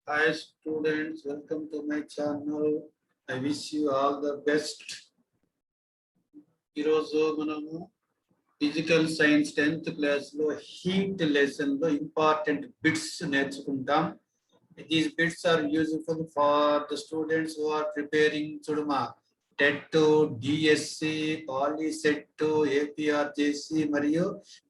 Hi students, welcome to my channel. I wish you all the best. ఈరోజు మనము physical science 10th class లో heat lesson లో important bits నేర్చుకుంటాం. These bits are useful for the students who are preparing చూడమా TET, DSC, POLYCET, APRJC మరియు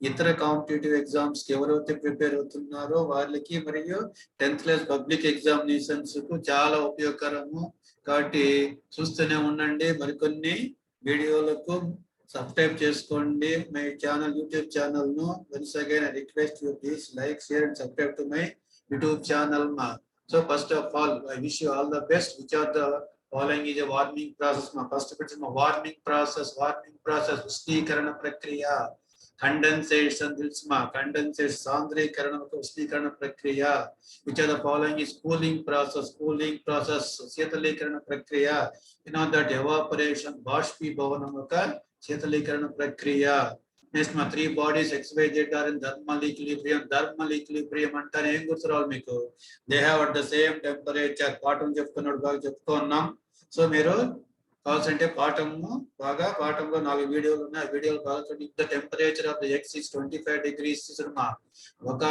ఇతర competitive exams కి ఎవరైతే ప్రిపేర్ అవుతున్నారో వాళ్ళకి మరియు 10th క్లాస్ పబ్లిక్ ఎగ్జామినేషన్స్ కు చాలా ఉపయోగకరము. కాబట్టి చూస్తూనే ఉండండి. మరికొన్ని వీడియోలకు సబ్స్క్రైబ్ చేసుకోండి మై ఛానల్, యూట్యూబ్ ఛానల్ ను. Once again I request you please like, share and subscribe to my YouTube channel. So first of all, I wish you all the best. Which are the following is a warming process. First bit is warming process. ఉష్ణీకరణ ప్రక్రియ. Condensation తెలుసుమా, condensation సాంద్రీకరణ ఒక ఉష్ణీకరణ ప్రక్రియ. Which are the following is cooling process. శీతలీకరణ ప్రక్రియ. You know that evaporation, బాష్పీభవనం ఒక శీతలీకరణ ప్రక్రియ. Next, my three bodies XYZ are in thermal equilibrium. Thermal equilibrium అంటారు. ఏం గుర్తురావాలి మీకు? They have at the same temperature. పాఠం చెప్పుకున్నాడు, బాగా చెప్పుకున్నాం. సో మీరు కావాల్సింటే పాఠంలో 4 వీడియోలు ఉన్నాయి. వీడియోలు బాగా చూడండి. The temperature of the X is 25 degrees. ఒక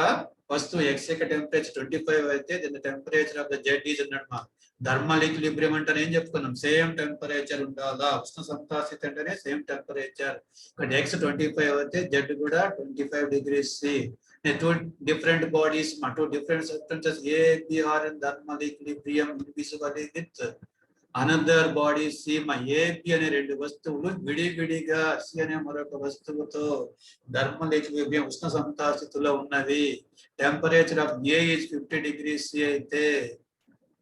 వస్తువు X యొక్క టెంపరేచర్ 25 అయితే the temperature of the Z is అన్నమాట. థర్మల్ ఈక్విలిబ్రియం అంటే ఏం చెప్పుకున్నాం? సేమ్ టెంపరేచర్ ఉండాలా. ఉష్ణ సమతాస్థితి అంటేనే సేమ్ టెంపరేచర్. ఇక్కడ X 25 అయితే Z కూడా 25 degrees C. Two different bodies, two different substances A, B are in thermal equilibrium invisibly with another body C. A, B అనే రెండు వస్తువులు విడివిడిగా C అనే మరొక వస్తువుతో థర్మల్ ఈక్విలిబ్రియం ఉష్ణ సమతాస్థితిలో ఉన్నవి. Temperature of A is 50 degrees C అయితే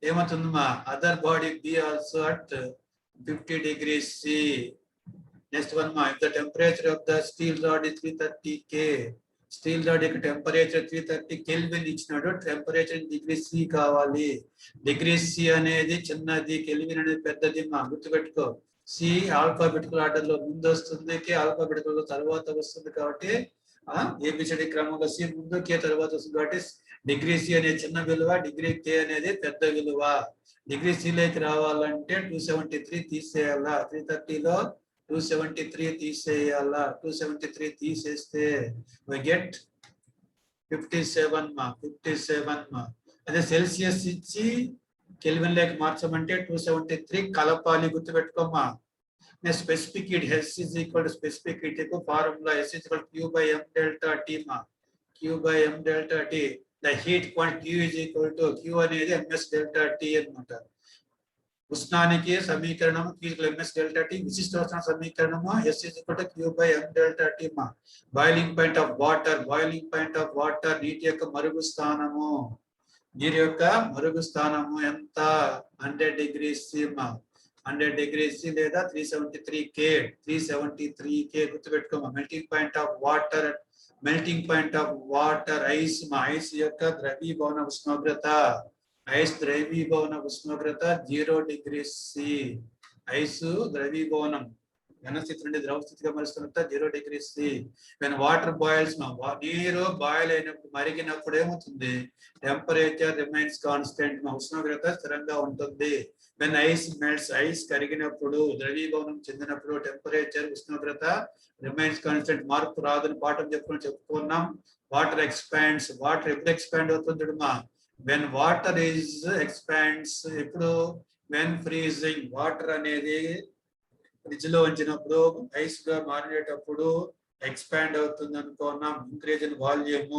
ఏమవుతుందమ్మా? Other body B also at 50 degrees C. Next one మా, if the temperature of the steel rod is 330 K. Steel rod యొక్క టెంపరేచర్ 330 కెల్విన్ ఇచ్చినాడు. టెంపరేచర్ డిగ్రీ C కావాలి. Degree C అనేది చిన్నది, kelvin అనేది పెద్దది. మా గుర్తుపెట్టుకో. C ఆల్ఫాబెటికల్ ఆర్డర్ లో ముందు వస్తుంది, K ఆల్ఫాబెటికల్ లో తర్వాత వస్తుంది. కాబట్టి ఏబిసిడి క్రమంలో C ముందు, K తర్వాత వస్తుంది. కాబట్టి డిగ్రీ C అనేది చిన్న విలువ, డిగ్రీ K అనేది పెద్ద విలువ. డిగ్రీ C లోకి రావాలంటే 273 తీసేయాలా. 330లో 273 తీసేయాలా. 273 తీసేస్తే we get 57 మా. 57 మా. అదే సెల్సియస్ ఇచ్చి కెల్విన్ లోకి మార్చమంటే 273 కలపాలి. గుర్తుపెట్టుకోమా. Specific heat H is equal to specific heat కు formula S is equal to Q by M delta T మా. Q by M delta T. The heat quantity Q is equal to Q అనేది MS delta T అన్నమాట. ఉష్ణానికి సమీకరణం Q is equal to MS delta T. విశిష్ట ఉష్ణ సమీకరణము S is equal to Q by M delta T మా. Boiling point of water, నీటి యొక్క మరుగు స్థానము. నీరు యొక్క మరుగు స్థానము ఎంత? 100 degrees C మా. 100 degrees C లేదా 373 K. 373 K గుర్తుపెట్టుకోమా. Melting point of water ice మా. ఐస్ యొక్క ద్రవీభవన ఉష్ణోగ్రత. ఐస్ ద్రవీభవన ఉష్ణోగ్రత 0 degrees C. ఐస్ ద్రవీభవనం ఘనస్థితి నుండి ద్రవ స్థితిగా మరుస్తున్న 0 degrees C. when water boils మా, నీరు బాయిల్ అయినప్పుడు, మరిగినప్పుడు ఏమవుతుంది? టెంపరేచర్ రిమైన్స్ కాన్స్టెంట్ మా. ఉష్ణోగ్రత స్థిరంగా ఉంటుంది. when ice melts, ఐస్ కరిగినప్పుడు, ద్రవీభవనం చెందినప్పుడు టెంపరేచర్ ఉష్ణోగ్రత రిమైన్స్ కాన్స్టెంట్, మార్పు రాదని పాఠం చెప్పుకున్నాం. Water expands. వాటర్ ఎప్పుడు ఎక్స్పాండ్ అవుతుంది మా? when water is expands. ఎప్పుడు? when freezing. వాటర్ అనేది ఫ్రిడ్జ్ లో ఉంచినప్పుడు, ఐస్ గా మారినప్పుడు ఎక్స్పాండ్ అవుతుంది అనుకున్నాం. Increase in volume.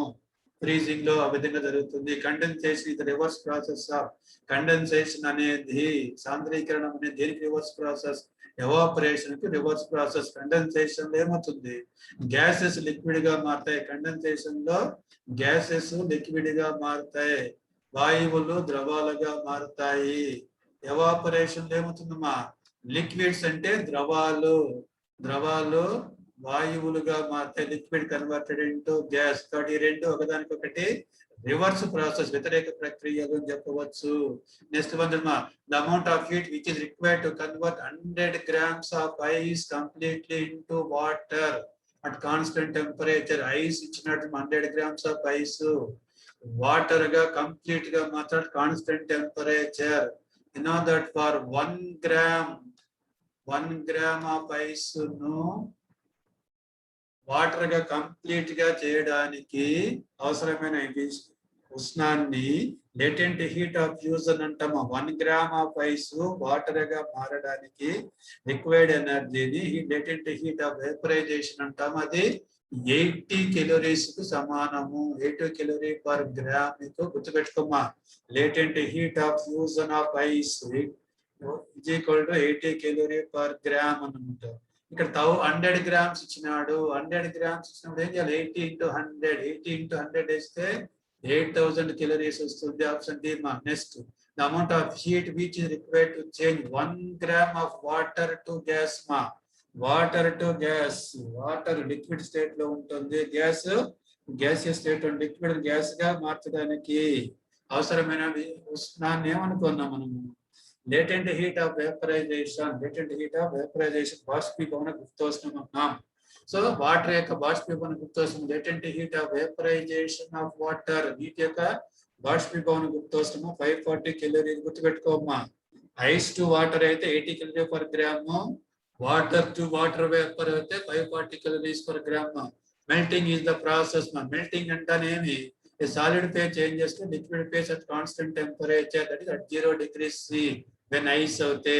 ఫ్రీజింగ్ లో ఆ విధంగా జరుగుతుంది. కండెన్సేషన్ ఇది రివర్స్ ప్రాసెస్ ఆఫ్. కండెన్సేషన్ అనేది, సాంద్రీకరణం అనేది దేనికి రివర్స్ ప్రాసెస్? ఎవాపరేషన్ కి రివర్స్ ప్రాసెస్. కండెన్సేషన్ లో ఏమవుతుంది? గ్యాసెస్ లిక్విడ్ గా మారుతాయి. కండెన్సేషన్ లో గ్యాసెస్ లిక్విడ్ గా మారుతాయి. వాయువులు ద్రవాలుగా మారుతాయి. ఎవాపరేషన్ లో ఏమవుతుందమ్మా? లిక్విడ్స్ అంటే ద్రవాలు వాయువులుగా మారుతాయి. Liquid converted into gas. కాబట్టి రెండు ఒకదానికొకటి రివర్స్ ప్రాసెస్, వ్యతిరేక ప్రక్రియలు అని చెప్పవచ్చు. Next one the amount of heat which is required to convert 100 grams of ice completely into water at constant temperature. Ice ఇచ్చినట్టు 100 grams ఆఫ్ ఐస్ వాటర్ గా complete గా మాత్రం constant temperature. You know that for 1 gram of ice ను water గా complete గా చేయడానికి అవసరమైన ఉష్ణాన్ని latent heat of fusion అంటాము. 1 గ్రామ్ ఆఫ్ ఐస్ వాటర్ గా మారడానికి రిక్వైర్డ్ ఎనర్జీని లేటెంట్ హీట్ ఆఫ్ వేపరైజేషన్ అంటాము. అది 80 calories కు సమానము. 80 calorie పర్ గ్రామ్. మీకు గుర్తుపెట్టుకోమా, latent heat of fusion of ice is equal to 80 calorie per gram అన్నమాట. ఇక్కడ 100 grams ఇచ్చినాడు. 100 grams ఇచ్చినప్పుడు ఏం చేయాలి? 80 into 100. 80 into 100 వేస్తే 8000 calories వస్తుంది. ఆప్షన్ డి మా. Next, the amount of heat which is required to change 1 gram of water to gas మా. Water to gas. Water liquid state లో ఉంటుంది, gas gaseous state liquid gas గా మార్చడానికి అవసరమైన ఉష్ణాన్ని ఏమనుకున్నాం మనము? Latent heat of vaporisation. Latent heat of vaporisation బాష్పీభవన గుప్తోష్ణం అన్నాం. సో వాటర్ యొక్క బాష్పీభవన గుప్తోష్ణం latent heat of vaporisation of water. నీటి యొక్క బాష్పీభవన గుప్తోష్ణము 540 calories. గుర్తుపెట్టుకోమ్మా. ఐస్ టు వాటర్ అయితే 80 calories per gram. Water to water vapour అయితే 540 calories per gram. Melting is the process మా. Melting అంటేనేమి? A solid phase changes to liquid phase at constant temperature, that is at 0 degrees C when ice అవుతే.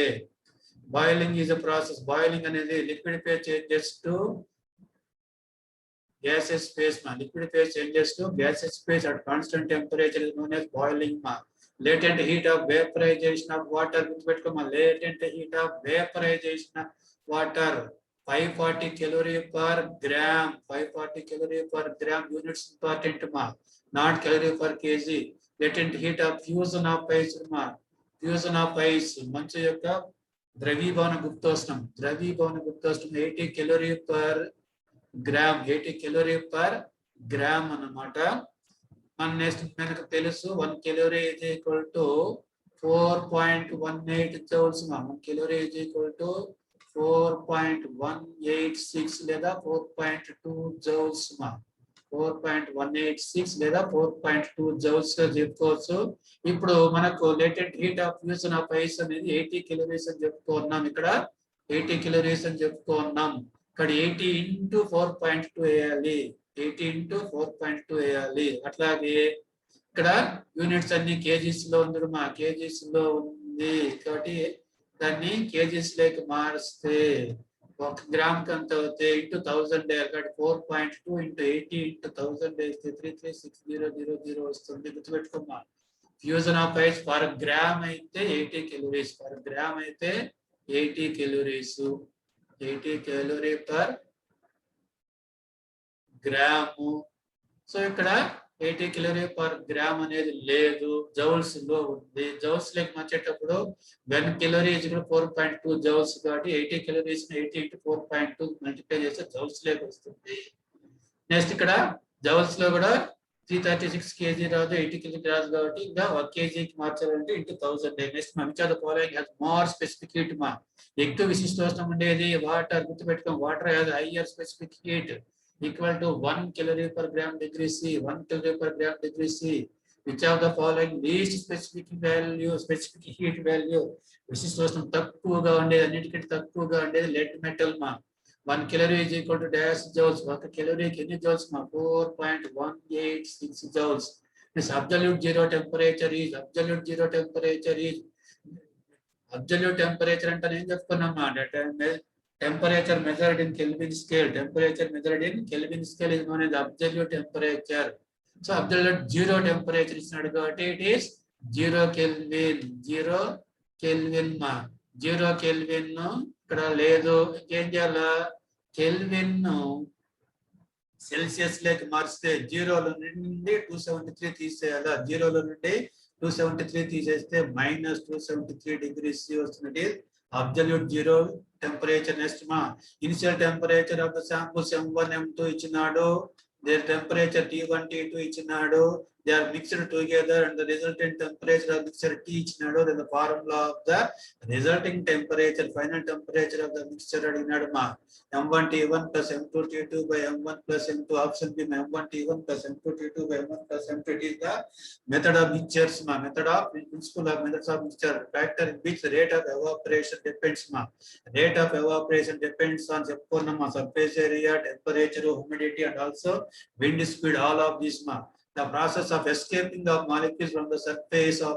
Boiling is a process. Boiling అనేది liquid phase changes to gaseous phase ma. Liquid phase changes to gaseous phase at constant temperature is known as boiling ma. Latent heat of vaporization of water. గుర్తుపెట్టుకోమా, latent heat of vaporization of water 540 calorie per gram. 540 calorie per gram units important ma, not calorie per kg. Latent heat of fusion of ice ma. Fusion of ice మంచు యొక్క ద్రవీభవన గుప్తోష్ణం. ద్రవీభవన గుప్తోష్ణం 80 calorie per gram. 80 calorie per gram అన్నమాట. మన next మనకు తెలుసు 1 calorie is equal to 4.18 joules మా. 1 calorie is equal to 4.186 లేదా 4.2 joules మా. 4.186 లేదా 4.2 joules గా చెప్పుకోవచ్చు. ఇప్పుడు మనకు latent heat of fusion of ice అనేది 80 calories అని చెప్పుకున్నాం. ఇక్కడ 80 calories అని చెప్పుకున్నాం. ఇక్కడ 80 into 4.2 వేయాలి. 80 into 4.2 వేయాలి. అట్లాగే ఇక్కడ యూనిట్స్ అన్ని కేజీస్ లో ఉంది మా. కేజీస్ లో ఉంది కాబట్టి దాన్ని కేజీస్ లేక మారిస్తే 1 గ్రామ్ కంత అవుతే ఇంటూ 1000 కాబట్టి 4.2 into 80 into 1000 వేస్తే 336000 వస్తుంది. గుర్తుపెట్టుకోమ్మా. Fusion of ice per gram అయితే 80 calories. పర్ గ్రామ్ అయితే 80 calories. 80 calorie per gram. So ఇక్కడ 80 calorie per gram అనేది లేదు, జౌల్స్ లో ఉంది. జౌల్స్ లెక్క మార్చేటప్పుడు 1 calorie is 4.2 joules కాబట్టి 80 calories 80 into 4.2 మల్టిప్లై చేస్తే జౌల్స్ లెక్క వస్తుంది. నెక్స్ట్ ఇక్కడ జౌల్స్ లో కూడా 336 kg రాదు, 80 kg రాదు కాబట్టి ఇంకా 1 kg కి మార్చాలంటే ఇంటూ 1000. నెక్స్ట్ మంచి following has more specific heat మా. ఎక్కువ విశిష్టోష్ణం ఉండేది వాటర్. గుర్తుపెట్టుకోండి, water has hire specific heat equal to 1 calorie per gram degree C. 1 calorie per gram degree C. Which of the following least specific heat value? విశిష్టోష్ణం తక్కువగా ఉండేది, అన్నిటికంటే తక్కువగా ఉండేది lead metal మా. 1 calorie is equal to dash joules. 1 calorie కి ఎన్ని joules మా? 4.186 joules. This absolute zero temperature is absolute temperature అంటే ఏం చెప్పుకున్నామా? Temperature measured in Kelvin scale. Temperature measured in Kelvin scale is known as absolute temperature. So absolute zero temperature is not got. It is 0 Kelvin. 0 Kelvin ma. 0 Kelvin no ikkada ledu. Em cheyala? Kelvin no Celsius like marste 0 lo nundi 273 తీసేయాలా. 0 లో నుండి 273 తీసేస్తే -273 degrees C వస్తుంది. Absolute zero temperature. Next ma, initial temperature of the samples M1 M2 ఇచ్చినాడు. Their temperature T1 T2 ఇచ్చినాడు. they are mixed together and the resultant temperature of mixture T ఇచ్చినాడు. Then the formula of the resulting temperature, final temperature of the mixture అడిగినాడు మా M1 T1 plus M2 T2 by M1 plus M2. Option B M1 T1 plus M2 T2 by M1 plus M2. It is the method of mixtures ma, method of principle of methods of mixture, factor in which the rate of evaporation depends ma. Rate of evaporation depends on surface area, temperature, humidity and also wind speed, all of these ma. The process of escaping of molecules from the surface of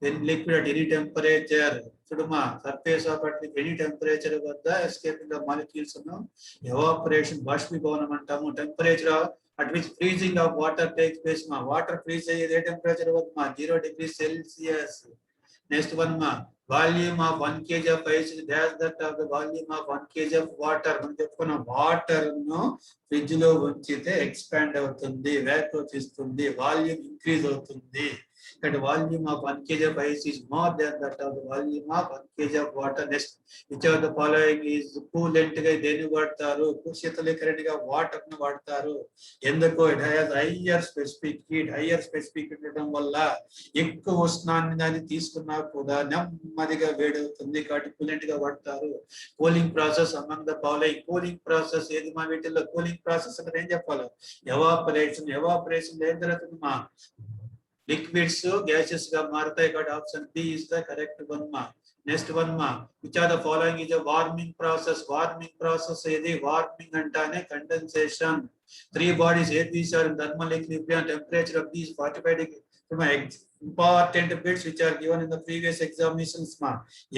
in liquid at any temperature, surface of at any temperature of the escaping of molecules evaporation బాష్పీభవనం అంటాము. Temperature at which freezing of water takes place ma, water freeze అయ్యే temperature ma 0 degrees Celsius. Next one ma, volume of 1 kg of ice is dash that of the volume of 1 kg of water. మనం చెప్పుకున్న water ను fridge లో ఉంచితే expand అవుతుంది, వాపోరైజ్ ఇస్తుంది, volume increase అవుతుంది. That volume of 1 kg of ice is more than that of the volume of 1 kg of water. Next, which of the following is coolant గా దేని వాడతారు? శీతలీకరణ గా వాటర్ ను వాడతారు. ఎందుకు? It has higher specific heat. Higher specific heat ఉండడం వల్ల ఎక్కువ ఉష్ణాన్ని దాన్ని తీసుకున్నా కూడా నెమ్మదిగా వేడవుతుంది కాబట్టి కూలెంట్ గా వాడతారు. Cooling process among the following. Cooling process ఏది మా వీటిల్లో? కూలింగ్ ప్రాసెస్ అంటే ఏం చెప్పాలి? ఎవాపరేషన్. ఎవాపరేషన్ ఏం జరుగుతుంది మా? లిక్విడ్స్ గ్యాసెస్ గా మారుతాయి కాబట్టి option B is the correct one మా. నెక్స్ట్ వన్ మా, which are the following is a warming process. Warming process ఏది? వార్మింగ్ అంటానే condensation. 3 bodies ABC are in thermal equilibrium, temperature of these 45 degrees. Important bits which are given in the previous examinations ma.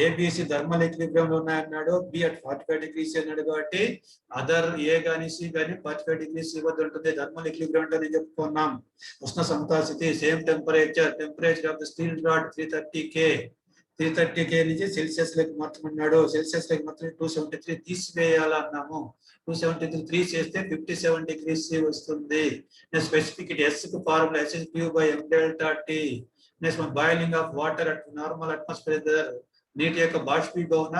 ABC thermal equilibrium lo unnayannadu, B at 45 degrees annadu kabatti other A gaani C gaani 45 degrees ivattu untundi. thermal equilibrium ante nenu cheppukunnam. ushna samtasthiti same temperature of the steel rod 330 K నుంచి Celsius లెక్క మార్చమన్నాడు. Celsius లెక్క మార్చి 273 తీసివేయాలి అన్నాము. 273 3 చేస్తే 57 degrees C వస్తుంది. Next specific S కు formula S is Q by M delta T. Next boiling of water at normal atmosphere pressure. నీటి యొక్క బాష్పీభవన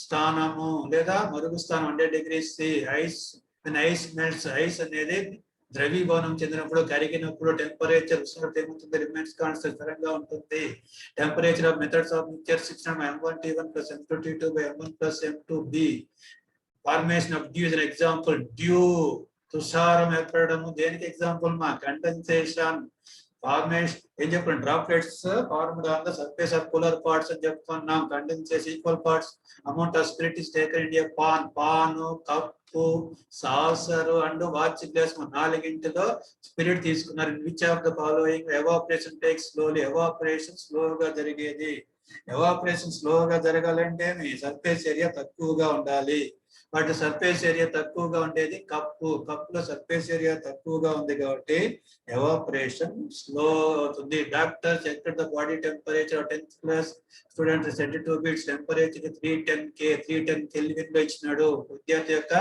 స్థానము లేదా మరుగు స్థానం 100 degrees C. Ice melts. Ice అనేది ద్రవీభవనం చెందినప్పుడు, కరిగినప్పుడు టెంపరేచర్ ఉష్ణోగ్రత ఏమవుతుంది? రిమైన్స్ కాన్స్టెంట్, స్థిరంగా ఉంటుంది. Temperature of methods of mixtures ఇచ్చిన M1 T1 plus M2 T2 by M1 plus M2 B. Formation of dew is an example. Dew తుషారం ఏర్పడము దేనికి ఎగ్జాంపుల్ మా? కండెన్సేషన్. ఫార్మేషన్ ఏం చెప్పండి? Droplets formed on the surface of polar parts అని చెప్తున్నాం. Condensation equal parts amount of spirit is taken in a pan, cup, saucer and watch glass 4 spirit తీసుకున్నారు. Which of the following evaporation takes slowly. Evaporation స్లోగా జరిగేది. Evaporation స్లోగా జరగాలంటే మీ surface area తక్కువగా ఉండాలి. వాటి సర్ఫేస్ ఏరియా తక్కువగా ఉండేది కప్పులో సర్ఫేస్ ఏరియా తక్కువగా ఉంది కాబట్టి ఎవాపరేషన్ స్లో అవుతుంది. Doctor check the body temperature 10th class student 72 bits temperature 310 kelvin లో ఇచ్చినాడు. విద్యార్థి యొక్క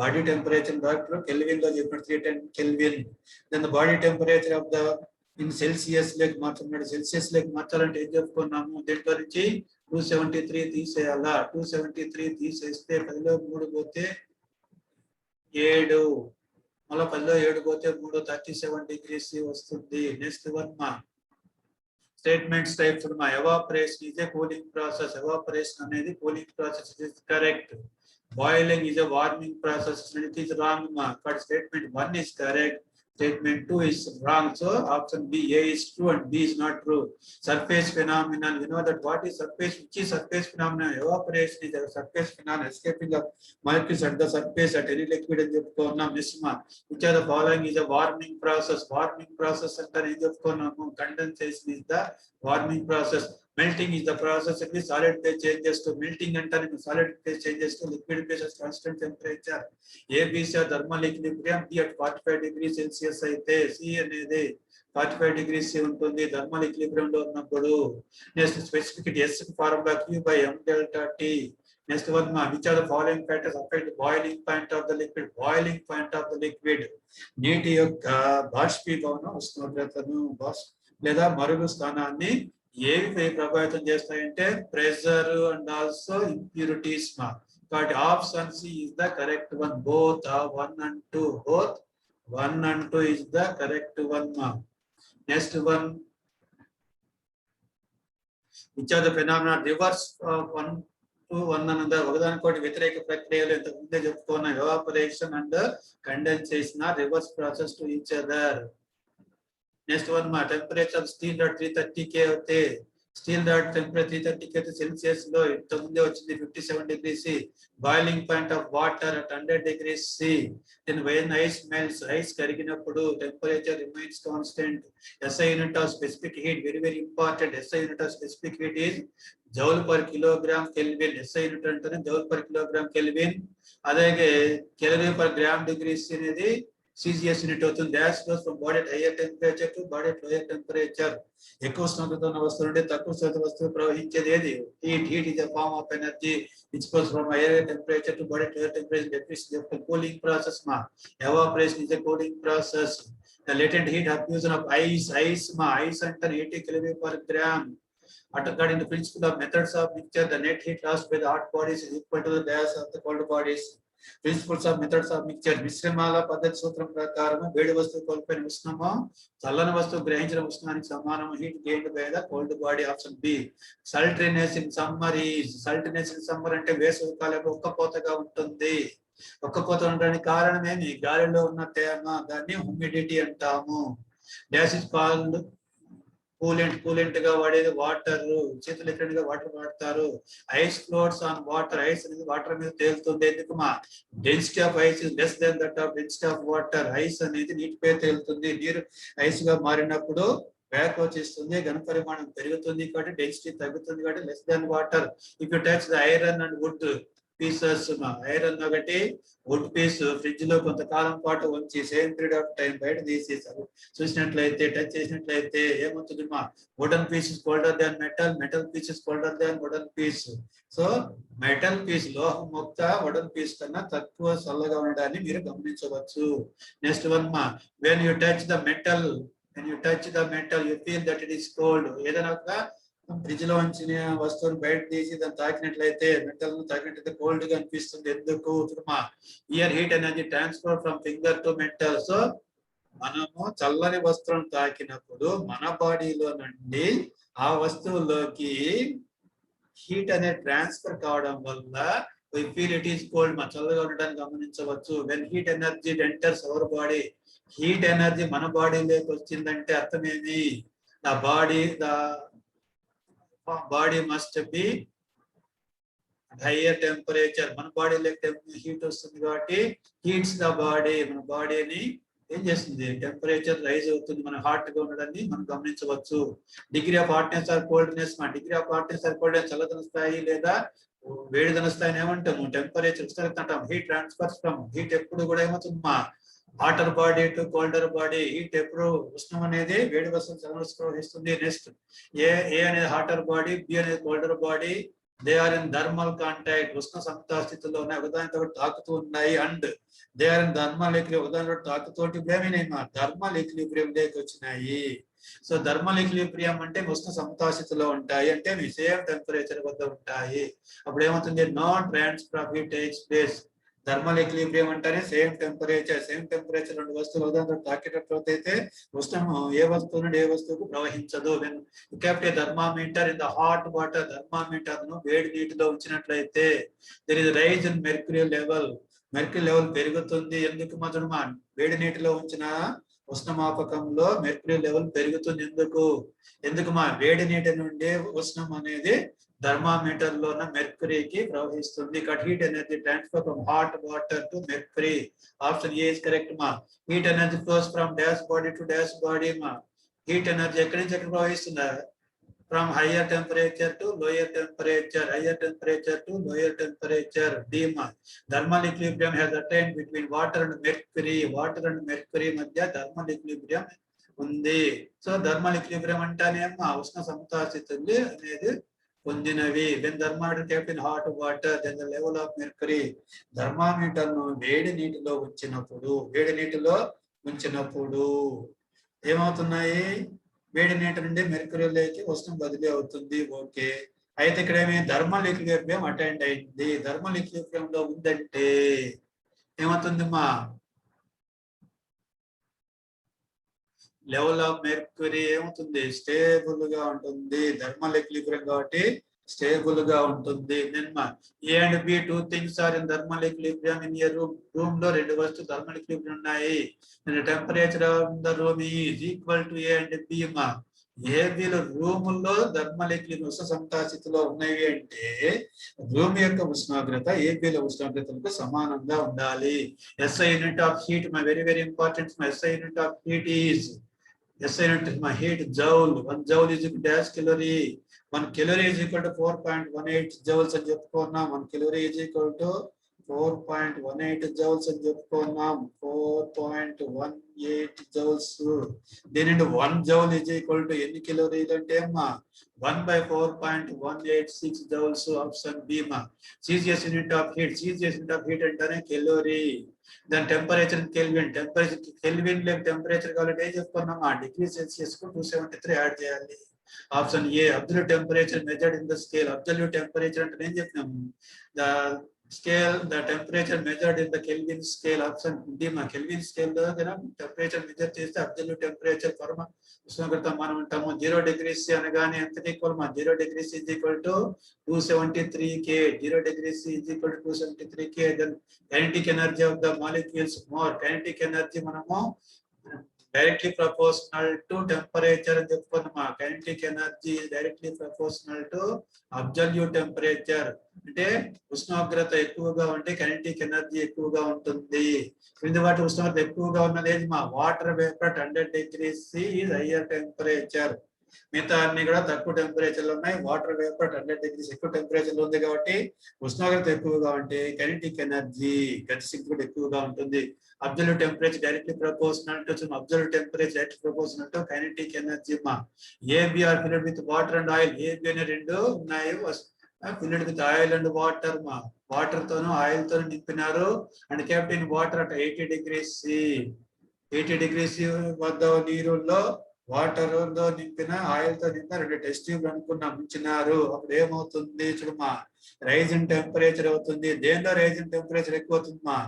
బాడీ టెంపరేచర్ డాక్టర్ కెల్విన్ లో చెప్పినాడు 310 kelvin. Then the body temperature of the in Celsius లెక్ మార్చున్నాడు. సెల్సియస్ లెక్ మార్చాలంటే ఏం చెప్పుకున్నాము? దీంట్లో నుంచి 273 తీసేయాలా. 273 తీసేస్తే 10లో 3 పోతే 7, మళ్ళీ 10లో 7 పోతే 3 37 degrees C వస్తుంది. నెక్స్ట్ వన్ మా స్టేట్మెంట్స్ టైప్స్ మా. Evaporation is a cooling process. Evaporation అనేది cooling process is correct. Boiling is a warming process. It is wrong మా. But statement 1 is correct. Statement 2 is wrong. So option B, A is true and B is not true. Surface phenomenon. You know that what is surface? Which is surface phenomenon? Evaporation is a surface phenomenon. Escaping of molecules at the surface at any liquid in the which are the following is a warming process. Warming process and the condensation is the warming process. Melting is the process in which solid phase changes to melting and turning solid phase changes to liquid phase at constant temperature. ABC thermal equilibrium B at 45 degrees Celsius అయితే C అనేది 45 degrees C ఉంటుంది thermal equilibrium లో ఉన్నప్పుడు. Next specific S formula Q by M delta T. Next one మా which are the following factors affect boiling point of the liquid. Boiling point of the liquid నీటి యొక్క బాష్పీభవన ఉష్ణోగ్రతను లేదా మరుగు స్థానాన్ని ఏవి ప్రభావితం చేస్తాయంటే ప్రెషర్ అండ్ ఆల్సో ఇంప్యూరిటీస్ మా. కాబట్టి option C is the correct one. Both 1 and 2 is the correct one ma. Next one, which are the phenomena reverse one to one another. ఒకదానికొకటి వ్యతిరేక ప్రక్రియలు ఇంతకు ముందే చెప్పుకున్న evaporation and condensation are reverse process to each other. Next one, మా temperature steel at 330 K అవుతే steel dot temperature 330 K Celsius లో ఇంతకు ముందే వచ్చింది 57 degrees C. Boiling point of water at 100 degrees C. Then when ice melts, ice కరిగినప్పుడు temperature remains constant. SI unit of specific heat, very very important. SI unit of specific heat is joule per kilogram Kelvin. SI unit అంటేనే joule per kilogram Kelvin. అలాగే Kelvin per gram degree C అనేది CGS unit అవుతుంది. Gas flows from body at higher temperature to body at lower temperature. ఎక్కువ ఉష్ణోగ్రత ఉన్న వస్తువు నుండి తక్కువ ఉష్ణోగ్రత వస్తువు ప్రవహించేది ఏది? Heat is a form of energy which flows from higher temperature to body at lower temperature. That is the cooling process ma. Evaporation is a cooling process. The latent heat absorption of ice అంటే 80 kcal per gram. According to principle of methods of mixture, the net heat lost by the hot bodies is equal to the gas of the cold bodies. Principles of methods of mixture. మిశ్రమాల పద్ధతి సూత్రం ప్రకారం వేడి వస్తువు కోల్పోయిన ఉష్ణము చల్లని వస్తువు గ్రహించిన ఉష్ణానికి సమానం. Heat gained by the cold body. Option B. Sultriness in summer అంటే వేసవి కాలంలో ఉక్కపోతగా ఉంటుంది. ఉక్కపోత ఉండడానికి కారణం ఏమి? గాలిలో ఉన్న తేమ, దాన్ని హ్యూమిడిటీ అంటాము. డాష్ ఇస్ కాల్డ్ కూలెంట్ గా వాడేది వాటర్. చేతులు ఎక్కడిగా వాటర్ వాడతారు. Ice floats on water. Ice అనేది వాటర్ మీద తేలుతుంది. ఎందుకు మా? Density of ice is less than that of density of water. Ice అనేది నీటిపై తేలుతుంది. నీరు ఐస్ గా మారినప్పుడు బ్యాక్ వచ్చేస్తుంది, ఘన పరిమాణం పెరుగుతుంది కాబట్టి డెన్సిటీ తగ్గుతుంది కాబట్టి less then water. If you touch the iron and wood pieces, iron ఒకటి వుడ్ పీస్ ఫ్రిడ్జ్ లో కొంతకాలం పాటు ఉంచి సేమ్ పీరియడ్ ఆఫ్ టైం బయట తీసేసారు చూసినట్లయితే, టచ్ చేసినట్లయితే ఏమవుతుంది మా? Wooden piece is colder than metal piece is colder than wooden piece. So metal piece, లోహం మొక్క వుడన్ పీస్ కన్నా తక్కువ చల్లగా ఉండడాన్ని మీరు గమనించవచ్చు. నెక్స్ట్ వన్ మా, when you touch the metal you feel that it is cold. ఏదైనా ఒక ఫ్రిడ్జ్ లో ఉంచిన వస్తువును బయట తీసి దాన్ని తాకినట్లయితే, మెటల్ ను తాకినట్లయితే కోల్డ్ గా అనిపిస్తుంది. ఎందుకు? Here heat energy transfer from finger to metal. So మనము చల్లని వస్తువును తాకినప్పుడు మన బాడీలో నుండి ఆ వస్తువులోకి హీట్ అనేది ట్రాన్స్ఫర్ కావడం వల్ల we feel it is cold. మా చల్లగా ఉండడానికి గమనించవచ్చు. when heat energy enters our body, heat energy మన బాడీలోకి వచ్చిందంటే అర్థం ఏమి? the body must be higher temperature. మన బాడీలో హీట్ వస్తుంది కాబట్టి హీట్స్ ద బాడీ, మన బాడీని ఏం చేస్తుంది? టెంపరేచర్ రైజ్ అవుతుంది, మన హాట్ గా ఉండడాన్ని మనం గమనించవచ్చు. Degree of hotness or coldness. మా degree of hotness or coldness చల్లదన స్థాయి లేదా వేడిదన స్థాయిని ఏమంటాము? టెంపరేచర్ అంటాం. హీట్ ట్రాన్స్ఫర్స్ ఫ్రమ్, హీట్ ఎప్పుడు కూడా ఏమవుతుంది మా? Hotter body to colder body. Heat ఎప్పుడు ఉష్ణం అనేది వేడి వస్తువు చల్లన ప్రవహిస్తుంది. నెక్స్ట్ ఏ అనేది హాటర్ బాడీ, బి అనేది colder body. They are in thermal contact. ఉష్ణ సమతా స్థితిలో ఉన్నాయి, ఒకదానితో తాకుతూ ఉన్నాయి. And they are in thermal equilibrium, ఒకదానితో తాకుతోటి థర్మల్ ఈక్విలిబ్రియం లేకి వచ్చినాయి. సో థర్మల్ ఈక్విలిబ్రియం అంటే ఉష్ణ సమతా స్థితిలో ఉంటాయి, అంటే మీ సేమ్ టెంపరేచర్ వద్ద ఉంటాయి. అప్పుడు ఏమవుతుంది? No transfer of heat takes place. Thermal equilibrium అంటేనే సేమ్ టెంపరేచర్ రెండు వస్తువులు ఒకదానితో తాకేటట్లయితే అయితే ఉష్ణం ఏ వస్తువు నుండి ఏ వస్తువుకు ప్రవహించదు. Thermometer in the hot water, thermometer ను వేడి నీటిలో ఉంచినట్లయితే there is rise in mercury level పెరుగుతుంది. ఎందుకు మధురమా? వేడి నీటిలో ఉంచిన ఉష్ణమాపకంలో మెర్క్యూరీ లెవెల్ పెరుగుతుంది. ఎందుకు మా? వేడి నీటి నుండి ఉష్ణం అనేది థర్మామీటర్ లో ఉన్న మెర్క్యూరీకి ప్రవహిస్తుంది. Heat energy transfer from hot water to mercury. Option A is correct మా. Heat energy flows from dash body to dash body మా. హీట్ ఎనర్జీ ఎక్కడి నుంచి ఎక్కడ ప్రవహిస్తుందా? From higher temperature to lower temperature, D మా. Thermal equilibrium has attained between water and mercury మధ్య thermal equilibrium ఉంది. So thermal equilibrium అంటేనేమో ఉష్ణ సమతా స్థితి అనేది పొందినవి. When thermometer kept in hot water, then the level of mercury. Thermometer ను వేడి నీటిలో ఉంచినప్పుడు ఏమవుతున్నాయి? వేడి నీటి నుండి మెర్క్యూరీలోకి ఉష్ణం బదిలీ అవుతుంది. ఓకే, అయితే ఇక్కడ ఏమి? థర్మల్ ఈక్విలిబ్రియం అటైండ్ అయింది. థర్మల్ ఈక్విలిబ్రియం లో ఉందంటే ఏమవుతుంది మా? లెవెల్ ఆఫ్ మెర్క్యూరీ ఏమవుతుంది, స్టేబుల్ గా ఉంటుంది. థర్మల్ ఈక్విలిబ్రియం కాబట్టి స్టేబుల్ గా ఉంటుంది. A and B two things are in thermal equilibrium in a room లో రెండు వస్తువులు థర్మల్ ఈక్విలిబ్రియం ఉన్నాయి. Temperature of the room is equal to A and B. ఏబిలో రూముల్లో థర్మల్ ఈక్విలిబ్రియం ఉష్ణ సమతాస్థితిలో ఉన్నాయి అంటే రూమ్ యొక్క ఉష్ణోగ్రత ఏబిలో ఉష్ణోగ్రతలకు సమానంగా ఉండాలి. SI unit of heat very very important. SI unit of heat is SI unit heat joule. 1 joule is equal to dash calorie. 1 calorie is equal to 4.18 joules అని చెప్పుకున్నాం. 1 calorie is equal to 4.18 joules అని చెప్పుకున్నాం. 4.18 joules. దీని 1 joule is equal to ఎన్ని కిలోరీలు అంటే 1/4.186 joules. Option B. CGS unit of heat. CGS unit of heat అంటేనే calorie. దాని temperature kelvin. Temperature kelvin లేక టెంపరేచర్ కాబట్టి ఏం చెప్పుకున్నామా, డిగ్రీ సెల్సియస్ కు 273 యాడ్ చేయాలి. Option A. Absolute temperature measured in the scale. Absolute temperature అంటే ఏం చెప్పినాము, the scale the temperature measured in the kelvin scale. Option D. Kelvin scale లో టెంపరేచర్ మెజర్ చేస్తే అబ్సల్యూట్ టెంపరేచర్ పరమ ఉష్ణోగ్రత మనం ఉంటాము. 0 degrees అనగానే ఎంత equal 0 degrees is equal to 273 K. 0 degrees is equal to 273 K. Then kinetic energy of the molecules more. Kinetic energy మనము directly proportional to temperature అని చెప్పుకున్నాము. kinetic energy is directly proportional to absolute temperature. అంటే ఉష్ణోగ్రత ఎక్కువగా ఉంటే kinetic energy ఎక్కువగా ఉంటుంది. క్రింది వాటి ఉష్ణోగ్రత ఎక్కువగా ఉన్నది water vapour 100 degrees C is higher temperature. మిగతా అన్ని కూడా తక్కువ టెంపరేచర్ లో ఉన్నాయి. వాటర్ వేపర్ 100 degrees ఎక్కువ టెంపరేచర్ లో ఉంది కాబట్టి ఉష్ణోగ్రత ఎక్కువగా ఉంటే కైనెటిక్ ఎనర్జీ గతిశక్తి కూడా ఎక్కువగా ఉంటుంది. Absolute temperature directly proportional to absolute temperature directly proportional to kinetic energy. AB are filled with water and oil. AB అనే రెండు ఉన్నాయి, filled with oil and water. Water తోను ఆయిల్ తోను నింపినారు and kept in water at 80 degrees C. 80 degrees C వద్ద నీరుల్లో water తో నింపిన oil తో నింపిన రెండు టెస్ట్ ట్యూబ్ అనుకున్నా ముంచినారు. అప్పుడు ఏమవుతుంది చూడమ్మా, రైజ్ ఇన్ టెంపరేచర్ అవుతుంది. దేనిలో రైజ్ ఇన్ టెంపరేచర్ ఎక్కువ అవుతుందమ్మా,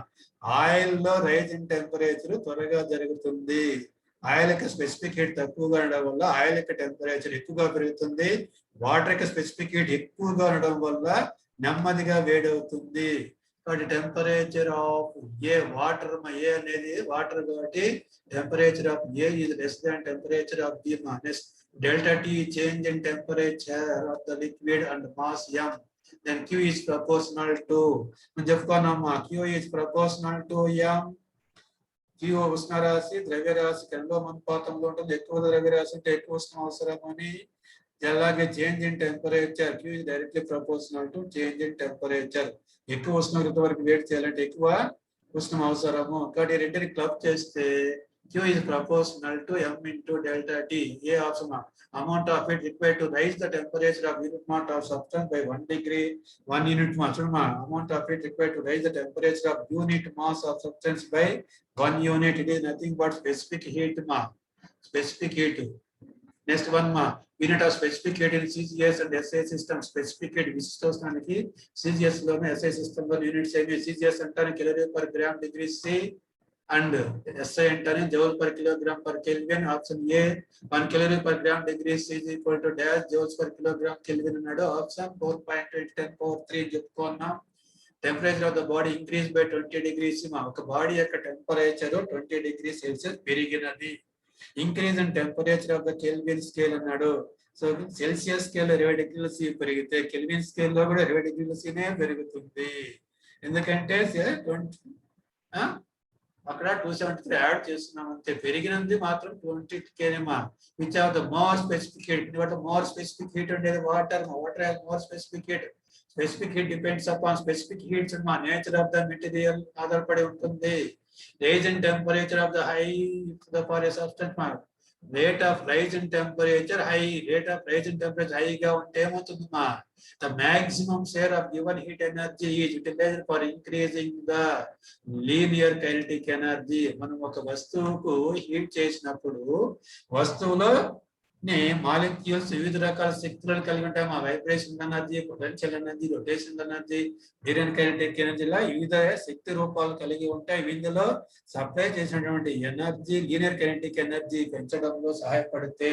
ఆయిల్ లో రైజ్ ఇన్ టెంపరేచర్ త్వరగా జరుగుతుంది. ఆయిల్ యొక్క స్పెసిఫిక్ హీట్ తక్కువగా ఉండడం వల్ల ఆయిల్ యొక్క టెంపరేచర్ ఎక్కువగా పెరుగుతుంది. వాటర్ యొక్క స్పెసిఫిక్ హీట్ ఎక్కువగా ఉండడం వల్ల నెమ్మదిగా వేడవుతుంది. కాబట్టి టెంపరేచర్ ఆఫ్ ఏ వాటర్ ఏ అనేది వాటర్ కాబట్టి temperature of A is less than temperature of B minus delta T change in temperature of the liquid and mass m. Then Q is proportional to చెప్పుకున్నామా, Q is proportional to m. Q ఉష్ణరాశి ద్రవ్యరాశి కణలో అనుపాతంలో ఉంటుంది. ఎక్కువ ద్రవ్యరాశి అంటే ఎక్కువ ఉష్ణం అవసరం అని. అలాగే change in temperature Q is directly proportional to change in temperature. ఎక్కువ ఉష్ణోగ్రత వరకు వేడి చేయాలంటే ఎక్కువ ఉష్ణం అవసరము. కాబట్టి రెండుని క్లబ్ చేస్తే Q is proportional to m into delta T. A option amount of heat required to raise the temperature of unit mass of substance by 1 degree 1 unit mass. Amount of heat required to raise the temperature of unit mass of substance by 1 unit. It is nothing but specific heat. Specific heat. Next one unit of specific heat in CGS and SI system. Specific heat విశిష్టోష్ణానికి CGS లోనే SI system లో units ఏమి, CGS అంటానే calorie per gram degree C and SI అంటానే joule per kilogram per kelvin. Option A 1 calorie per gram degree C is equal to dash joules per kilogram Kelvin అన్నాడు. Option 4.8 చెప్పుకున్నాం. Temperature of the body increase by 20 degrees. ఒక body యొక్క temperature 20 degrees Celsius పెరిగినది. Increase in temperature of the kelvin scale అన్నాడు. So Celsius scale 20 degrees C పెరిగితే kelvin scale లో కూడా 20 degrees C పెరుగుతుంది. ఎందుకంటే అక్కడ 273 యాడ్ చేస్తున్నాం అంతే. పెరిగినది మాత్రం 20 కేనేమా. Which of the more specific heat, more specific heat ఉండేది water. Water has more specific heat. Specific heat depends upon specific heats nature of the material ఆధారపడి ఉంటుంది. Rise in temperature of the high for a substance rate of rise in temperature high. Rate of rise in temperature హైగా ఉంటే ఏమవుతుందమ్మా, the maximum share of given heat energy is utilised for increasing the linear kinetic energy. మనం ఒక వస్తువుకు heat చేసినప్పుడు వస్తువులో molecules వివిధ రకాల శక్తులను కలిగి ఉంటాయి. మా vibration energy, potential energy, rotation energy, linear kinetic energy ఇలా వివిధ శక్తి రూపాలు కలిగి ఉంటాయి. ఇందులో సప్లై చేసినటువంటి ఎనర్జీ లీనియర్ కైనెటిక్ ఎనర్జీ పెంచడంలో సహాయపడితే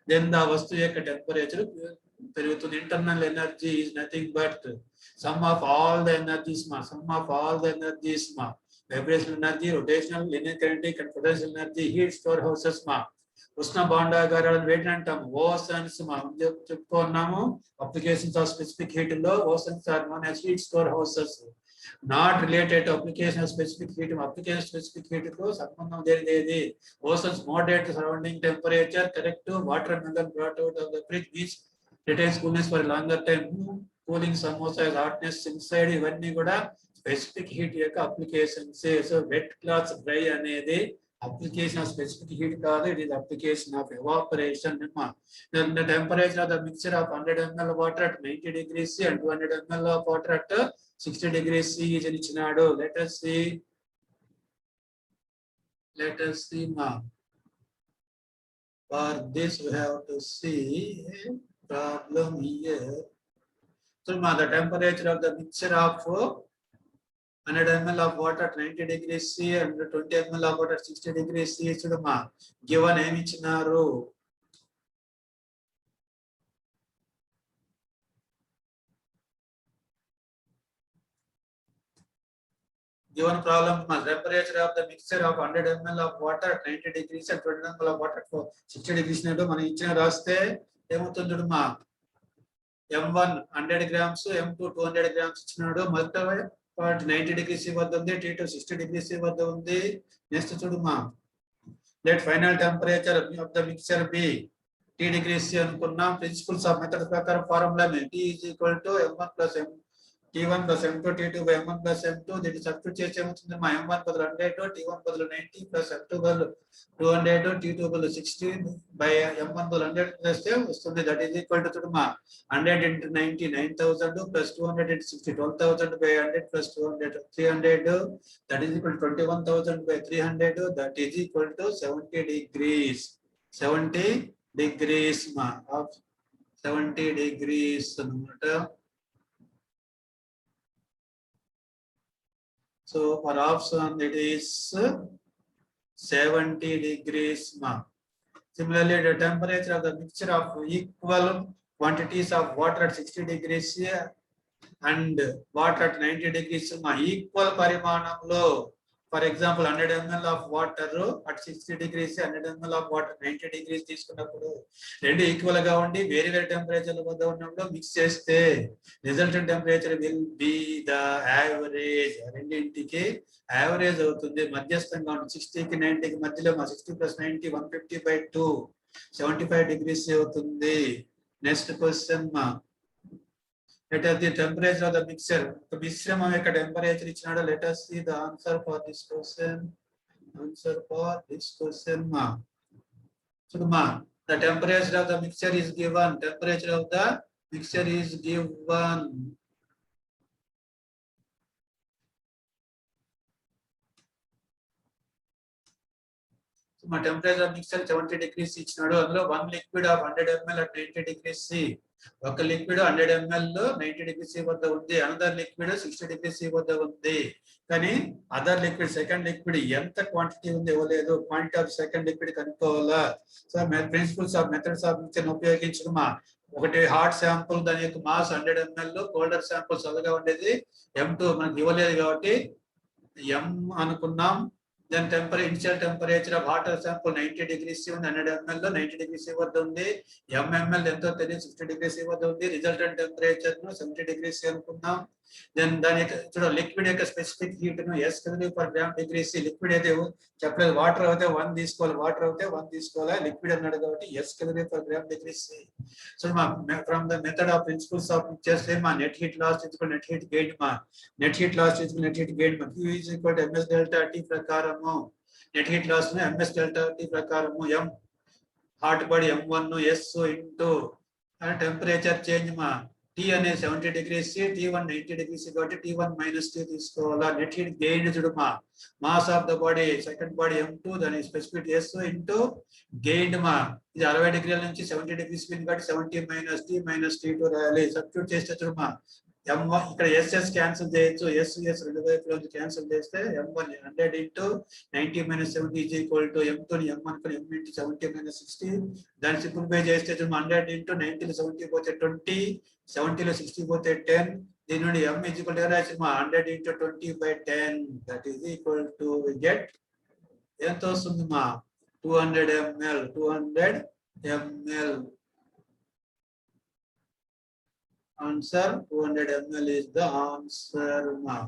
దెన్ ఆ వస్తువు యొక్క టెంపరేచర్ పెరుగుతుంది. Internal energy is nothing but sum of all the energies మా vibration energy, rotational, linear kinetic and potential energy, heat store houses మా ఉష్ణ భాండాగారాలను వేటిని అంటాము? ఓషన్స్. మనం చెప్పుకున్నాము అప్లికేషన్స్ ఆఫ్ స్పెసిఫిక్ హీట్ లో oceans are known as heat store houses. Not related to application of specific heat. Application specific heat కు సంబంధం లేనిది. Oceans moderate surrounding temperature, correct watermelon brought out of the fridge which retains coolness for longer time, cooling samosa hotness inside. ఇవన్నీ కూడా specific heat యొక్క applications. So wet clothes dry అనేది application of specific heat కాదు, it is application of evaporation. Then the temperature of the mixture of 100 ml of water at 90 degrees C and 200 ml of water at 60 degrees C is ఇచ్చినాడు. Let us see now. For this we have to see a problem here. So the temperature of the mixture of 100 ml of water at 90 degrees C and 20 ml of water at 60 degrees C చూడమ్మా. Given ఏమి ఇచ్చినారు? Given problem, temperature of the mixture of 100 ml of water at 90 degrees and 20 ml of water at 60 degrees నాడు మనం ఇచ్చిన రాస్తే ఏమవుతుంది చూడమ్మా. M1 100 grams, M2 200 grams ఇచ్చినాడు. మొదట 90 degrees C వద్ద ఉంది, T2 60 degrees C వద్ద ఉంది. నెక్స్ట్ చూడమ్మా, let final temperature of the mixture be T degrees C అనుకున్నాం. ప్రిన్సిపల్స్ ఆఫ్ మెథడ్ ప్రకారం formula T is equal to M1 plus T1 plus M2 T2 by M1 plus M2. దీన్ని substitute చేసి ఏమవుతుంది? మా M1 బదులు 100, T1 బదులు 90 plus M2 బదులు 200, T2 బదులు 60 by M1 బదులు 100 చేస్తే వస్తుంది. దట్ ఈస్ ఈక్వల్ టు చూడమ్మా 100 into 90 9000 plus 200 into 60 12,000 by 100 plus 200 300. That is equal to 21,000 by 300. That is equal to 70 degrees. 70 degrees మా of 70 degrees అన్నమాట. So for option it is 70 degrees ma. Similarly, the temperature of the mixture of equal quantities of water at 60 degrees and water at 90 degrees ma, equal పరిమాణంలో. For example, 100 ml of water at 60 degrees, 100 ml of water 90 degrees తీసుకున్నప్పుడు రెండు equal గా ఉండి వేరే వేరే టెంపరేచర్ల వద్ద ఉన్నప్పుడు mix చేస్తే resultant temperature will be the average. రెండింటికి యావరేజ్ అవుతుంది, మధ్యస్థంగా ఉంటుంది. 60 కి 90 కి మధ్యలో 60 plus 90 150/2 75 degrees అవుతుంది. నెక్స్ట్ క్వశ్చన్ మా, let us the temperature of the mixture. The మిశ్రమం యొక్క టెంపరేచర్ ఇచ్చినాడు. Let us see the answer for this question. మా చూడమ్మా, the temperature of the mixture is given. Temperature of the mixture is given. So my temperature of mixture 70 degrees ఇచ్చినాడు. అందులో 1 liquid of 100 ml at 90 degrees C. ఒక liquid 100 ml 90 degrees C వద్ద ఉంది, another liquid 60 degrees C వద్ద ఉంది. కానీ other liquid second liquid ఎంత quantity ఉంది ఇవ్వలేదు. క్వాంటిటీ ఆఫ్ సెకండ్ లిక్విడ్ కనుక్కోవాలా. So principles of methods of mixture ఉపయోగించడమా. ఒకటి హాట్ శాంపుల్, దాని యొక్క మాస్ 100 ml, కోల్డర్ శాంపుల్ చల్లగా ఉండేది M2 మనకి ఇవ్వలేదు కాబట్టి M అనుకున్నాం. Then initial temperature of water sample 90 degrees C ఉంది, 100 ml 90 degrees C వద్ద ఉంది. mml ఎంతో తెలియదు, 60 degrees C వద్ద ఉంది. రిజల్టెంట్ టెంపరేచర్ ను 70 degrees C అనుకున్నాం. దెన్ దాని చూడ లిక్విడ్ యొక్క స్పెసిఫిక్ హీట్ ను S Kelvin/g/degree C. లిక్విడ్ అయితే చెప్పలేదు, వాటర్ అయితే 1 తీసుకోవాలి, వాటర్ అయితే 1 తీసుకోవాలి, లిక్విడ్ అన్నాడు కాబట్టి S Kelvin/g/degree C. So from the method of principles of చేస్తే మా నెట్ హీట్ లాస్ ఇచ్చుకో నెట్ హీట్ గెయిన్ మా నెట్ హీట్ లాస్ ఇచ్చుకో నెట్ హీట్ గెయిన్ మా Q is equal to MS delta T ప్రకారము నెట్ హీట్ లాస్ ను MS delta T ప్రకారము M hot body M1 S into temperature change మా T T and 70 degrees C, T1 90 degrees C, got it, T1 minus T తీసుకోవాలా net heat gained చూడమా mass of the body second body M2 దాని specific S into gained మా ఇది 60 డిగ్రీల నుంచి 70 degrees spin కాబట్టి 70 minus T minus T2 రాయాలి substitute చేస్తే చూడమా M1 ఇక్కడ SS క్యాన్సిల్ చేయొచ్చు SS రెండు వైపుల నుంచి క్యాన్సిల్ చేస్తే M1 100 into 90 minus 70 is equal to M2 ని M1 కి M into 70 minus 60 దాన్ని సింప్లిఫై చేస్తే 100 into 90 లో 70 పోతే 20 70 లో 60 పోతే 10 దీని నుండి M is equal to 100 into 20 by 10 that is equal to we get ఎంత వస్తుంది మా 200 ml 200 ml answer 200 ml is the answer ma.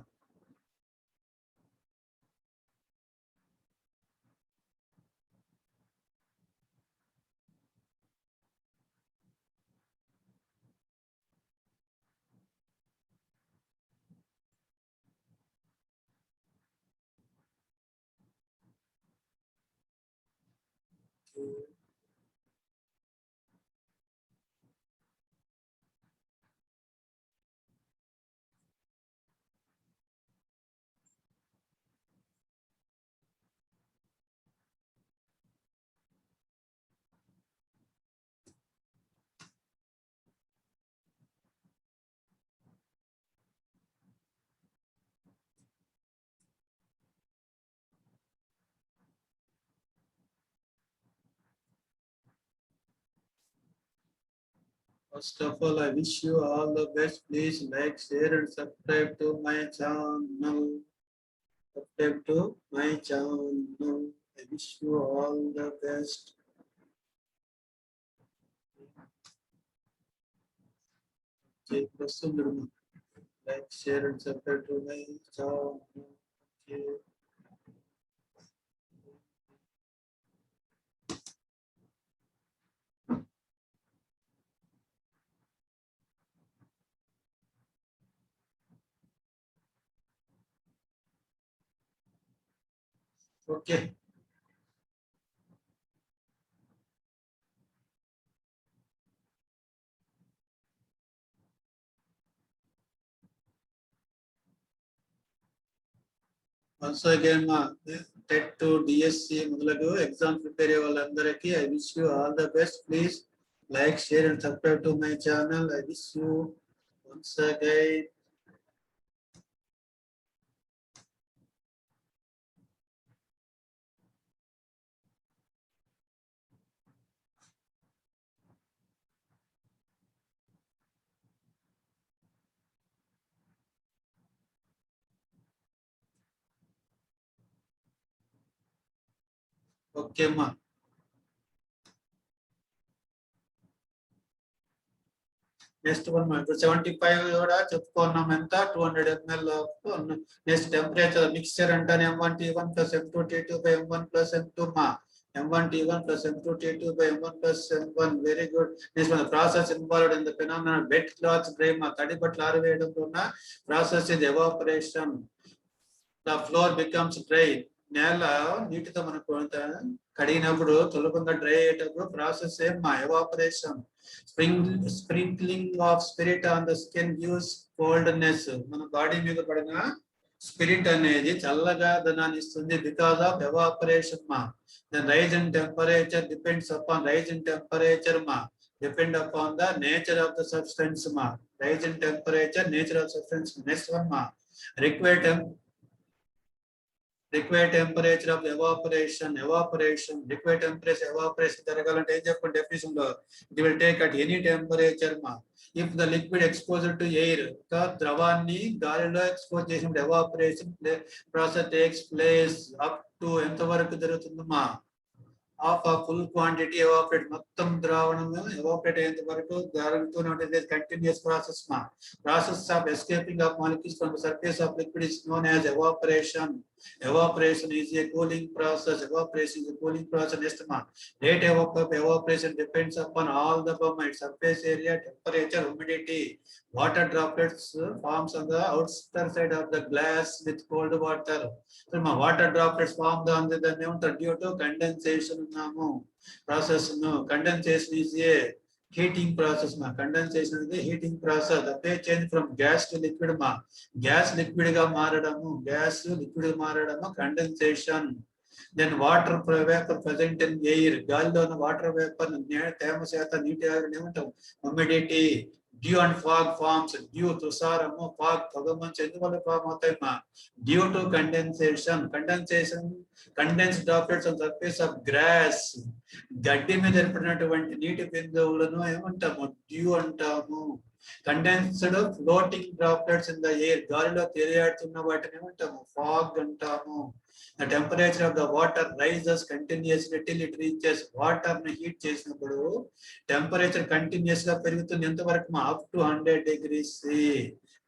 First of all, I wish you all the best. Please like, share, and subscribe to my channel. Subscribe to my channel. I wish you all the best. Like, share, and subscribe to my channel. Okay. Okay. Also again, TET to DSC మొదలగు exam prepare అయ్యే వాళ్ళందరికీ I wish you all the best. Please like, share, and subscribe to my channel. I wish you once again. Okay, ma. Next one, 75 కూడా చెప్పుకున్నాం ఎంత 200 ml of next temperature mixture అంటానే M1 T1 plus M2 T2 by M1 plus M2 మా M1 T1 plus M2 T2 by M1 plus M1 very good. Next one, the process involved in the phenomenon wet cloth dry మా తడి బట్టలు ఆరవేయడంలో ఉన్న process is evaporation. The floor becomes dry. నేల నీటితో మనకు కడిగినప్పుడు సులభంగా dry అయ్యేటప్పుడు ప్రాసెస్ మా evaporation sprinkling of spirit on the skin gives coldness మన బాడీ మీద పడిన స్పిరిట్ అనేది చల్లగా దనాన్ని ఇస్తుంది బికాస్ ఆఫ్ ఎవాపరేషన్ మా then rise in temperature depends upon rise in temperature మా depend upon the nature of the substance ma rise in temperature nature of substance. Next one ma required temperature of evaporation required temperature evaporation జరగాలంటే ఏం చెప్పండి definition లో it will take at any temperature ma if the liquid exposed to air ద్రవాన్ని గాలిలో expose చేసినప్పుడు evaporation process takes place up to ఎంత వరకు జరుగుతుంది మా of a full quantity evaporate మొత్తం ద్రావణం evaporate అయ్యేంత వరకు జరుగుతూనే ఉంటుంది continuous process ma process of escaping of molecules from the surface of liquid is known as evaporation. Evaporation is a cooling process. Next ma rate of evaporation depends upon all the above surface area, temperature, humidity. Water droplets forms on the outer side of the glass with cold water. So ma water droplets formed on the due to condensation. Process no condensation is a heating process ma. Condensation is the heating process. The phase change from gas to liquid ma. Gas liquid ga maradamu, gas liquid ga maradamu, condensation. Then water vapor present in air. గాలిలో water vapor తేమ శాతం నీటి ఆవిరిని ఏమంటాం humidity. Dew and fog forms. Dew తుషారము, fog పొగమంచు ఎందువల్ల form అవుతాయి మా due to condensation. Condensed droplets on surface of grass. గడ్డి మీద ఏర్పడినటువంటి నీటి బిందువులను ఏమంటాము డ్యూ అంటాము. Condensed floating droplets in the air. గాలిలో తేలియాడుతున్న వాటిని ఏమంటాము ఫాగ్ అంటాము. The temperature of the water rises continuously till it reaches. Water ని హీట్ చేసినప్పుడు టెంపరేచర్ కంటిన్యూస్ గా పెరుగుతుంది ఎంతవరకు up to 100 degrees C.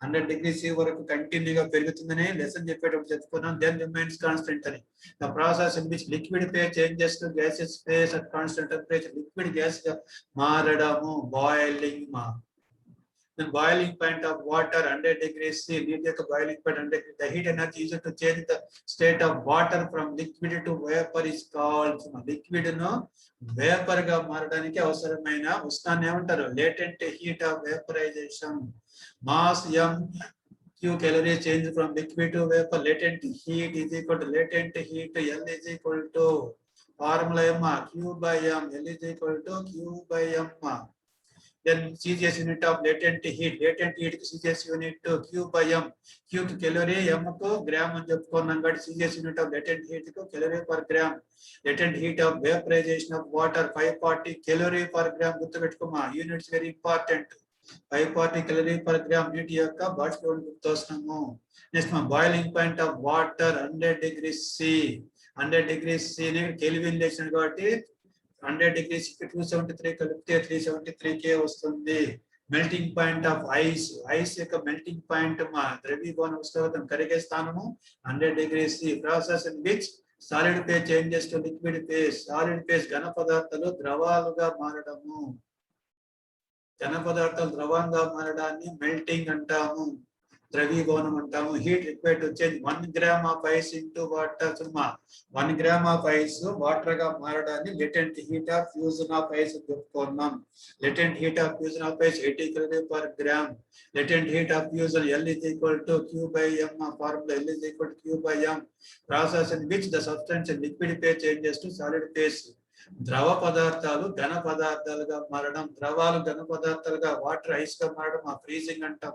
100 degrees C వరకు కంటిన్యూగా పెరుగుతుందని లెసన్ చెప్పేటప్పుడు చెప్పుకున్నాం. దెన్ రిమైన్స్ కాన్స్టెంట్ అని. The process in which liquid phase changes to gaseous phase at constant temperature. Liquid gas గా మారడము బాయిలింగ్ మా. Then boiling point of water 100 degrees C. నీటి యొక్క boiling point 100 degrees. The heat energy used to change the state of water from liquid to vapor is called. Liquid ను vapour గా మారడానికి అవసరమైన ఉష్ణాన్ని ఏమంటారు latent heat of vaporization. Mass m q calorie change from liquid to vapor. Latent heat is equal to latent heat. L is equal to formula m q by m. L is equal to q by m. Then CGS unit of latent heat. Latent heat CGS unit to Q by M. Q to calorie, M to gram అని చెప్పుకున్నాం కాబట్టి CGS unit of latent heat to calorie per gram. Latent heat of vaporization of water 540 calorie per gram. గుర్తుపెట్టుకోమా, units very important. 540 calorie per gram నీటి యొక్క బాష్పీభవన గుర్తొస్తున్నాము. Next boiling point of water 100 degrees C. 100 degrees C ని kelvin లేచిన కాబట్టి 100 degrees 273 కలిపితే 373 K వస్తుంది. Melting point of ice. Ice యొక్క మెల్టింగ్ పాయింట్ మా ద్రవీభవన ఉష్ణోగ్రత కరిగే స్థానము 100 degrees C. Process in which solid phase changes to liquid phase. Solid phase ఘన పదార్థాలు ద్రవాలుగా మారడము. ఘన పదార్థాలు ద్రవంగా మారడాన్ని మెల్టింగ్ అంటాము, ద్రవీభవనం అంటాము. Heat required to change 1 gram of ice into water. 1 gram of ice water గా మారడాన్ని latent heat of fusion of ice చెప్పుకున్నాం. latent heat of fusion of ice 80 calorie per gram. latent heat of fusion L is equal to Q by M. Formula L is equal to Q by M. Process in which the substance in liquid phase changes to solid phase. ద్రవ పదార్థాలు ఘన పదార్థాలుగా మారడం, ద్రవాలు ఘన పదార్థాలుగా water ice గా మారడం freezing అంటాం.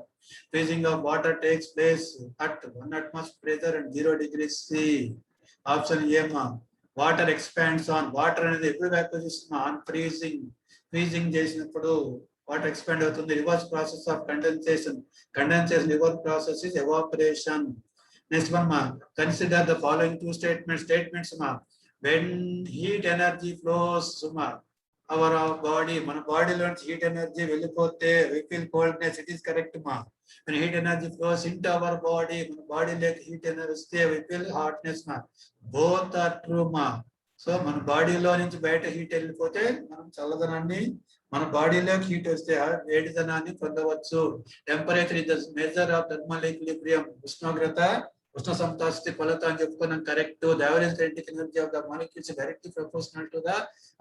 Freezing of water takes place at 1 atmosphere pressure and 0 degrees C. Option A water expands on. Water అనేది ఎప్పుడు వ్యాప్తి చేస్తుంది ఆన్ ఫ్రీజింగ్. ఫ్రీజింగ్ చేసినప్పుడు వాటర్ ఎక్స్పాండ్ అవుతుంది. Reverse process of condensation. Condensation reverse process is evaporation. Next one consider the following two statements when heat energy flows our body, మన బాడీలో heat energy వెళ్ళిపోతే we feel coldness. It is correct ma. When heat energy flows into our body, మన బాడీలోకి heat energy వస్తే we feel hotness ma. Both are true ma. So మన బాడీలో నుంచి బయట హీట్ వెళ్ళిపోతే మనం చల్లదనాన్ని, మన బాడీలోకి హీట్ వస్తే వేడిదనాన్ని పొందవచ్చు. Temperature is the measure of thermal equilibrium. ఉష్ణోగ్రత ఉష్ణ సమస్థితి కొలత అని చెప్పుకున్నాం. Correct. The average kinetic energy of the molecules is directly proportional to the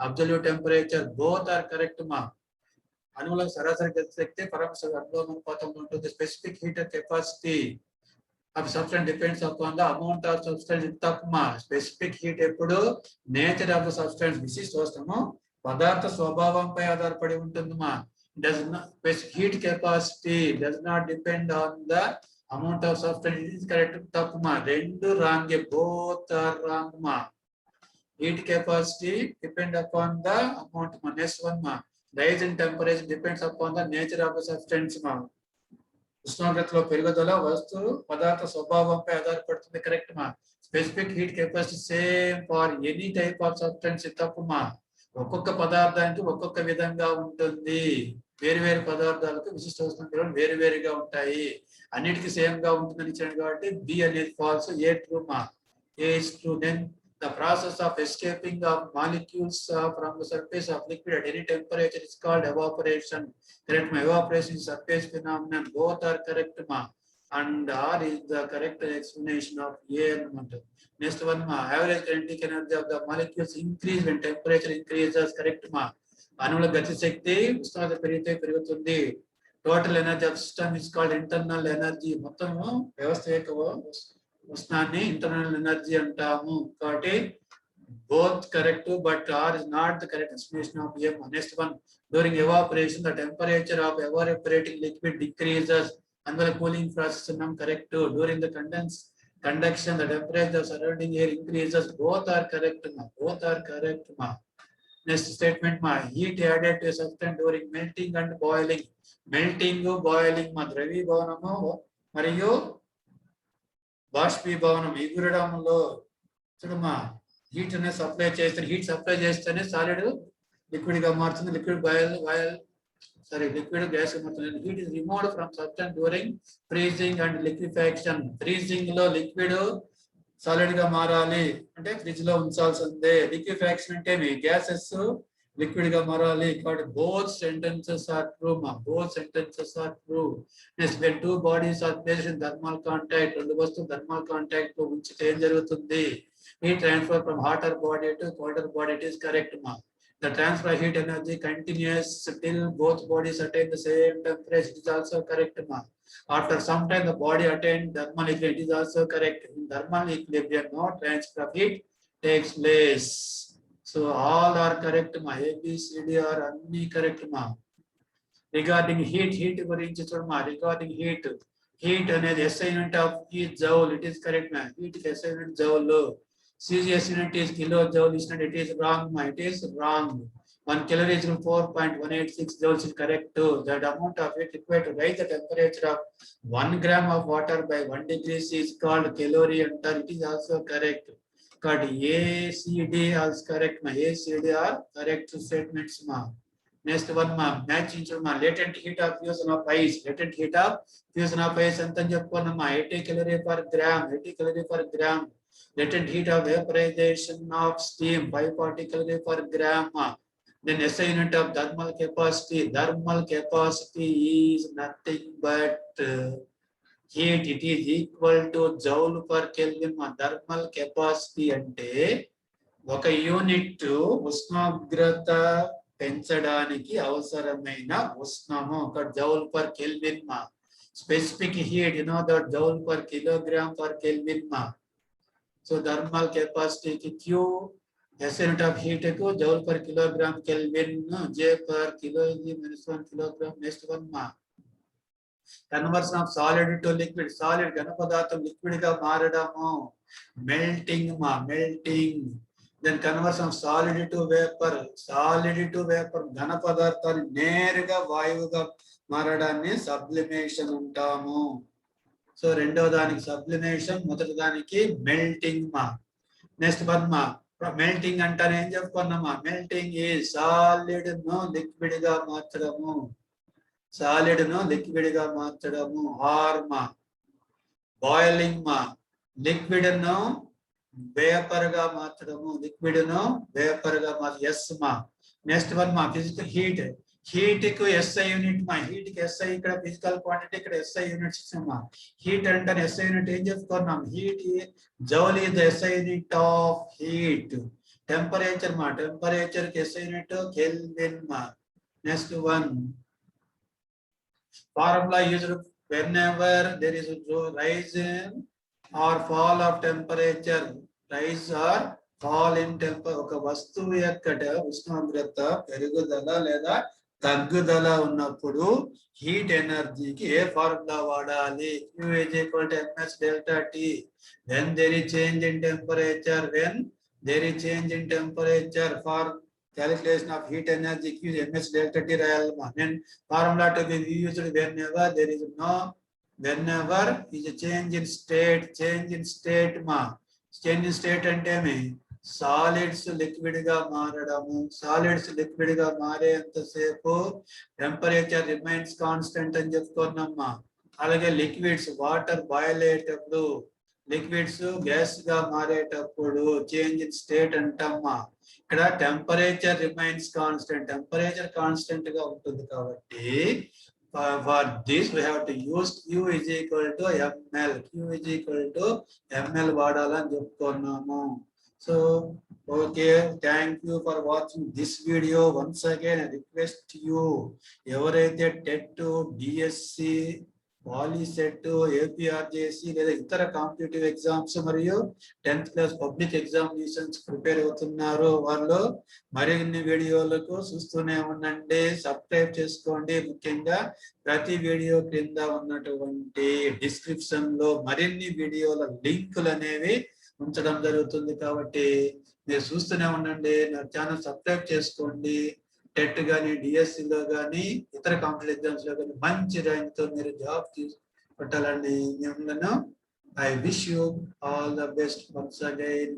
absolute temperature. Both are correct ma. అణువుల సరాసరి గతి శక్తి పరమాణుపాతంలో ఉంటుంది. Specific heat capacity of substance depends upon the amount of substance తక్కువ. Specific heat ఎప్పుడు nature of the substance విశిష్టోష్ణము పదార్థ స్వభావంపై ఆధారపడి ఉంటుంది మా. Does not heat capacity does not depend on the amount of substance. It is correct. తప్పుమా, రెండు wrong. both are wrong ma. Heat capacity depend upon the amount ma. Next one ma, rise in temperature depends upon the nature of the substance ma. ఉష్ణోగ్రతలో పెరుగుదల వస్తువు పదార్థ స్వభావంపై ఆధారపడుతుంది. Correct మా. Specific heat capacity same for any type of substance. తప్పు మా. ఒక్కొక్క పదార్థానికి ఒక్కొక్క విధంగా ఉంటుంది. వేరు వేరు పదార్థాలకు విశిష్ట ఉష్ణోగ్రతలు వేరు వేరుగా ఉంటాయి. అన్నిటికీ సేమ్ గా ఉంటుందని ఇచ్చాడు కాబట్టి బి అనేది ఫాల్స్. ఏ ట్రూ మా. A is true. Then the process of escaping of molecules from the surface of liquid at any temperature is called evaporation. Correct ma. Evaporation is surface phenomenon. Both are correct ma. And R is the correct explanation of A అన్నమాట. Next one ma, average kinetic energy of the molecules increase when temperature increases. Correct ma. అణువుల గతి శక్తి ఉష్ణోగ్రత పెరిగితే పెరుగుతుంది. Total energy of system is called internal energy. మొత్తము వ్యవస్థ యొక్క ఉష్ణాన్ని internal energy అంటాము. కాబట్టి both correct, but R is not the correct explanation of M. Next one, during evaporation, the temperature of evaporating liquid decreases. Under the cooling process, correct. During the conduction, the temperature of surrounding air increases. Both are correct. Both are correct. Next statement, heat added to a substance during melting and boiling. Melting, boiling, ద్రవీభవనము మరియు బాష్పీభవనం ఎగురడంలో చూడమ్మా heat అనేది supply చేస్తే heat supply చేస్తేనే solid liquid గా మారుతుంది. Liquid liquid gas గా మారుతుంది. Heat is removed from substance during freezing and liquefaction. Freezing లో లిక్విడ్ సాలిడ్ గా మారాలి అంటే ఫ్రిడ్జ్ లో ఉంచాల్సిందే. లిక్విఫాక్షన్ అంటే మీ గ్యాసెస్ లిక్విడ్ గా మారాలి. కాబట్టి both sentences are true. Both sentences are true. Next when two bodies are placed in thermal contact, రెండు వస్తువులు థర్మల్ కాంటాక్ట్ లో ఉంచితే ఏం జరుగుతుంది? Heat transfer from hotter body to colder body. It is correct. The transfer heat energy continues till both bodies attain the same temperature. It is also correct. After some time, the body attains thermal equilibrium. It is also correct. In thermal equilibrium, no transfer of heat takes place. So all are correct. A, B, C, D are only correct. Regarding heat gurinchi chudama. Regarding heat అనేది SI unit of heat joule. It is correct. Heat SI unit joule. CGS unit is kilojoule. It is wrong. It is wrong. 1 calorie is 4.186 joules is correct too. That amount of heat required to raise the temperature of 1 gram of water by 1 degree is called calorie. And it is also correct. But A, C, D are correct. A, C, D are correct statements. Next one, matching latent heat of fusion of ice. Latent heat of fusion of ice and 80 calorie per gram. 80 calorie per gram. Latent heat of vaporization of steam 540 calorie per gram. Then SI unit of thermal capacity. Thermal capacity is nothing but heat. It is equal to joule per Kelvin. Thermal capacity ante oka unit ఉష్ణోగ్రత పెంచడానికి అవసరమైన ఉష్ణము ఒక joule per kelvin. Specific heat that joule per kilogram per Kelvin. So thermal capacity ki Q SI unit of heat ko joule per kilogram Kelvin. J per kilo is -1 kilogram. Next one, conversion of solid to liquid. Solid ఘన పదార్థం liquid గా మారడము melting. Then conversion of solid to vapor. Solid to vapor ఘన పదార్థాన్ని నేరుగా వాయువుగా మారడాన్ని sublimation అంటాము. So రెండవ దానికి sublimation, మొదటి దానికి మెల్టింగ్. నెక్స్ట్ వన్ మెల్టింగ్ అంటారు ఏం చెప్పుకున్నామా? మెల్టింగ్ ఈ సాలిడ్ ను లిక్విడ్ గా మార్చడము. సాలిడ్ ను లిక్విడ్ గా మార్చడము. ఆర్ బాయిలింగ్ లిక్విడ్ ను వేపర్ గా మార్చడము. లిక్విడ్ ను వేపర్ గా మార్చ. Yes next one physical heat. Heat కు SI యూనిట్. హీట్ కి SI ఇక్కడ ఫిజికల్ క్వాంటిటీ, ఇక్కడ SI యూనిట్స్ ఇచ్చామా. హీట్ అంటే SI యూనిట్ ఏం చెప్పుకున్నాం? Heat joule is the SI unit of heat. Temperature temperature కి SI unit kelvin. Next one formula used whenever there is a rise or fall of temperature. Rise or fall in temperature. ఒక వస్తువు యొక్క ఉష్ణోగ్రత పెరుగుదల లేదా తగ్గుదల ఉన్నప్పుడు heat ఎనర్జీకి ఏ ఫార్ములా వాడాలి? Q is equal to ms delta T. When there is change in temperature, for calculation of heat energy, Q is ms delta T రాయాలమ్మా. Then formula to be used whenever there is whenever is a change in state. Change in state అంటే solids liquid గా మారడము. Solids liquid గా మారేంతసేపు temperature remains constant అని చెప్పుకున్నామ్మా. అలాగే liquids water boil అయ్యేటప్పుడు, liquids gas గా మారేటప్పుడు change in state అంటమ్మా. ఇక్కడ temperature remains constant. Temperature constant గా ఉంటుంది కాబట్టి for this we have to use Q is equal to ml. Q is equal to ml వాడాలని చెప్పుకున్నాము. So, okay, thank you for watching this video. Once again, I request you, ఎవరైతే TET, DSC, POLYCET, APRJC లేదా ఇతర competitive exams మరియు 10th class public examinations prepare అవుతున్నారో వాళ్ళు మరిన్ని వీడియోలకు చూస్తూనే ఉండండి, సబ్స్క్రైబ్ చేసుకోండి. ముఖ్యంగా ప్రతి వీడియో క్రింద ఉన్నటువంటి డిస్క్రిప్షన్ లో మరిన్ని వీడియోల లింకులు అనేవి ఉంచడం జరుగుతుంది. కాబట్టి మీరు చూస్తూనే ఉండండి, నా ఛానల్ సబ్స్క్రైబ్ చేసుకోండి. టెట్ కానీ, డిఎస్సిలో కానీ, ఇతర కాంపిటేటివ్ ఎగ్జామ్స్ లో కానీ మంచి ర్యాంక్ తో మీరు జాబ్ పెట్టాలని నేను I wish you all the best once again.